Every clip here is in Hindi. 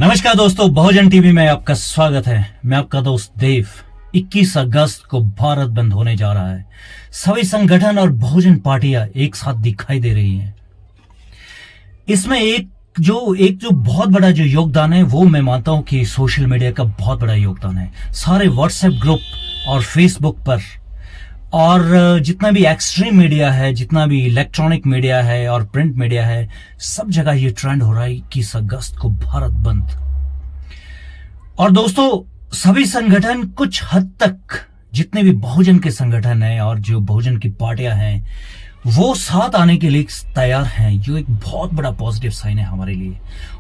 नमस्कार दोस्तों, बहुजन टीवी में आपका स्वागत है। मैं आपका दोस्त देव। 21 अगस्त को भारत बंद होने जा रहा है। सभी संगठन और बहुजन पार्टियां एक साथ दिखाई दे रही हैं। इसमें एक जो बहुत बड़ा जो योगदान है वो मैं मानता हूं कि सोशल मीडिया का बहुत बड़ा योगदान है। सारे व्हाट्सएप ग्रुप और फेसबुक पर और जितना भी एक्सट्रीम मीडिया है, जितना भी इलेक्ट्रॉनिक मीडिया है और प्रिंट मीडिया है, सब जगह ये ट्रेंड हो रहा है 21 अगस्त को भारत बंद। और दोस्तों, सभी संगठन कुछ हद तक, जितने भी बहुजन के संगठन हैं और जो बहुजन की पार्टियां हैं, वो साथ आने के लिए तैयार हैं। जो एक बहुत बड़ा पॉजिटिव साइन है हमारे लिए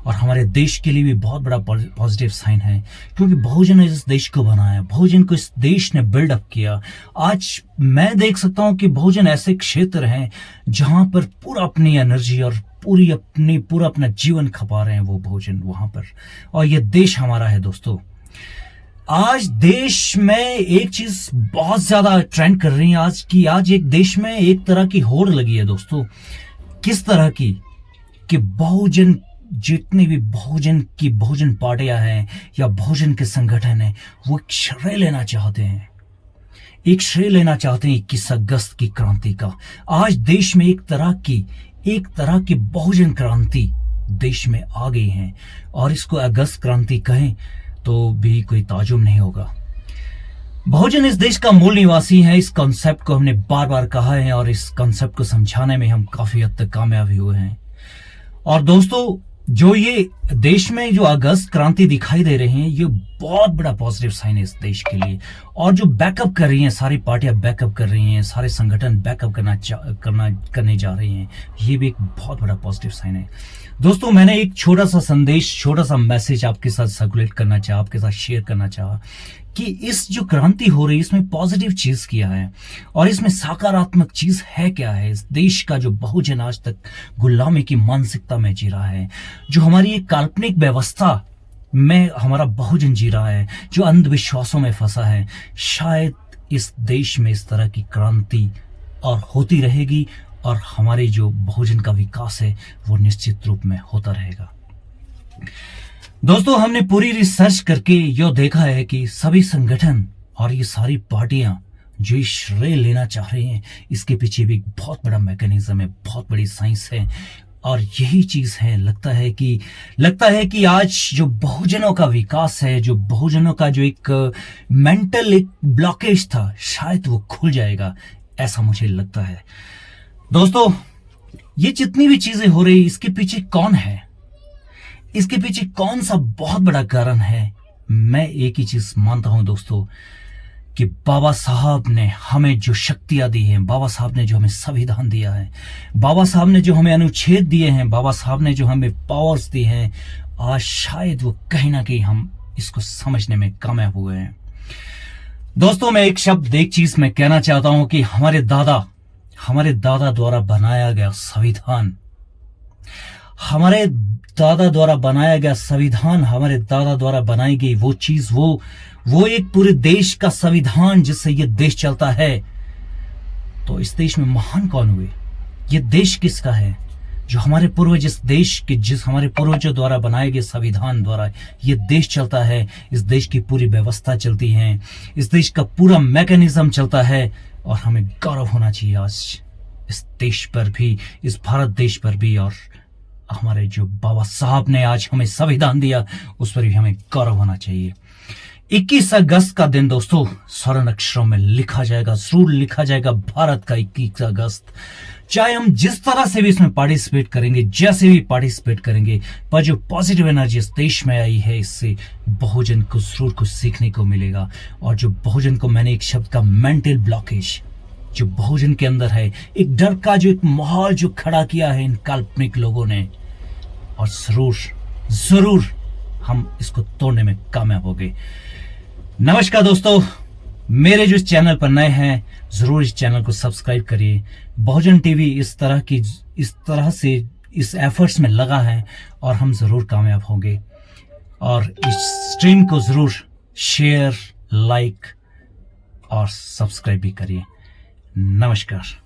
और हमारे देश के लिए भी बहुत बड़ा पॉजिटिव साइन है, क्योंकि बहुजन ने इस देश को बनाया, बहुजन को इस देश ने बिल्डअप किया। आज मैं देख सकता हूं कि बहुजन ऐसे क्षेत्र हैं जहां पर पूरा अपनी एनर्जी और पूरा अपना जीवन खपा रहे हैं वो बहुजन वहां पर, और ये देश हमारा है। दोस्तों, आज देश में एक चीज बहुत ज्यादा ट्रेंड कर रही है आज एक देश में एक तरह की होड़ लगी है। दोस्तों, किस तरह की कि बहुजन, जितनी भी बहुजन पार्टियां हैं या बहुजन के संगठन हैं, वो एक श्रेय लेना चाहते हैं 21 अगस्त की क्रांति का। आज देश में एक तरह की बहुजन क्रांति देश में आ गई है, और इसको अगस्त क्रांति कहें तो भी कोई ताजुब नहीं होगा। बहुजन इस देश का मूल निवासी है। इस कॉन्सेप्ट को हमने बार बार कहा है और इस कॉन्सेप्ट को समझाने में हम काफी हद तक कामयाब हुए हैं। और दोस्तों, जो ये देश में जो अगस्त क्रांति दिखाई दे रहे हैं, ये बहुत बड़ा पॉजिटिव साइन है इस देश के लिए। और जो बैकअप कर रही हैं, सारी पार्टियां बैकअप कर रही हैं, सारे संगठन बैकअप करने जा रहे हैं, ये भी एक बहुत बड़ा पॉजिटिव साइन है। दोस्तों, मैंने एक छोटा सा मैसेज आपके साथ सर्कुलेट करना चाहा, आपके साथ शेयर करना चाहा कि इस जो क्रांति हो रही है, इसमें पॉजिटिव चीज क्या है और इसमें सकारात्मक चीज है क्या है। इस देश का जो बहुजन आज तक गुलामी की मानसिकता में जी रहा है, जो हमारी एक काल्पनिक व्यवस्था में हमारा बहुजन जी रहा है, जो अंधविश्वासों में फंसा है, शायद इस देश में इस तरह की क्रांति और होती रहेगी और हमारे जो बहुजन का विकास है वो निश्चित रूप में होता रहेगा। दोस्तों, हमने पूरी रिसर्च करके यह देखा है कि सभी संगठन और ये सारी पार्टियां जो श्रेय लेना चाह रहे हैं, इसके पीछे भी एक बहुत बड़ा मैकेनिज्म है, बहुत बड़ी साइंस है। और यही चीज है, लगता है कि आज जो बहुजनों का विकास है, जो बहुजनों का जो एक मेंटल एक ब्लॉकेज था, शायद वो खुल जाएगा, ऐसा मुझे लगता है। दोस्तों, ये जितनी भी चीजें हो रही, इसके पीछे कौन है, इसके पीछे कौन सा बहुत बड़ा कारण है? मैं एक ही चीज मानता हूं दोस्तों, कि बाबा साहब ने हमें जो शक्तियां दी हैं, बाबा साहब ने जो हमें संविधान दिया है, बाबा साहब ने जो हमें अनुच्छेद दिए हैं, बाबा साहब ने जो हमें पावर्स दी हैं, आज शायद वो कहीं ना कहीं हम इसको समझने में कामयाब हुए हैं। दोस्तों, मैं एक चीज मैं कहना चाहता हूं कि हमारे दादा द्वारा बनाया गया संविधान, हमारे दादा द्वारा बनाई गई वो चीज, वो एक पूरे देश का संविधान जिससे ये देश चलता है। तो इस देश में महान कौन हुए? ये देश किसका है? जो हमारे पूर्वज, हमारे पूर्वजों द्वारा बनाए गए संविधान द्वारा ये देश चलता है। इस देश की पूरी व्यवस्था चलती है, इस देश का पूरा मैकेनिज्म चलता है, और हमें गौरव होना चाहिए आज इस देश पर भी, इस भारत देश पर भी। और हमारे जो बाबा साहब ने आज हमें संविधान दिया, उस पर भी हमें गौरव होना चाहिए। 21 अगस्त का दिन दोस्तों स्वर्ण अक्षरों में जरूर लिखा जाएगा भारत का 21 अगस्त। चाहे हम जिस तरह से भी इसमें पार्टिसिपेट करेंगे, जैसे भी पार्टिसिपेट करेंगे, पर जो पॉजिटिव एनर्जी इस देश में आई है, इससे बहुजन को जरूर कुछ सीखने को मिलेगा। और जो बहुजन को, मैंने एक शब्द का मेंटल ब्लॉकेज जो बहुजन के अंदर है, एक डर का जो एक माहौल जो खड़ा किया है इन काल्पनिक लोगों ने, और जरूर हम इसको तोड़ने में कामयाब हो गए। नमस्कार दोस्तों, मेरे जो चैनल पर नए हैं, जरूर इस चैनल को सब्सक्राइब करिए। बहुजन टीवी इस तरह से इस एफर्ट्स में लगा है और हम जरूर कामयाब होंगे। और इस स्ट्रीम को जरूर शेयर, लाइक और सब्सक्राइब भी करिए। नमस्कार।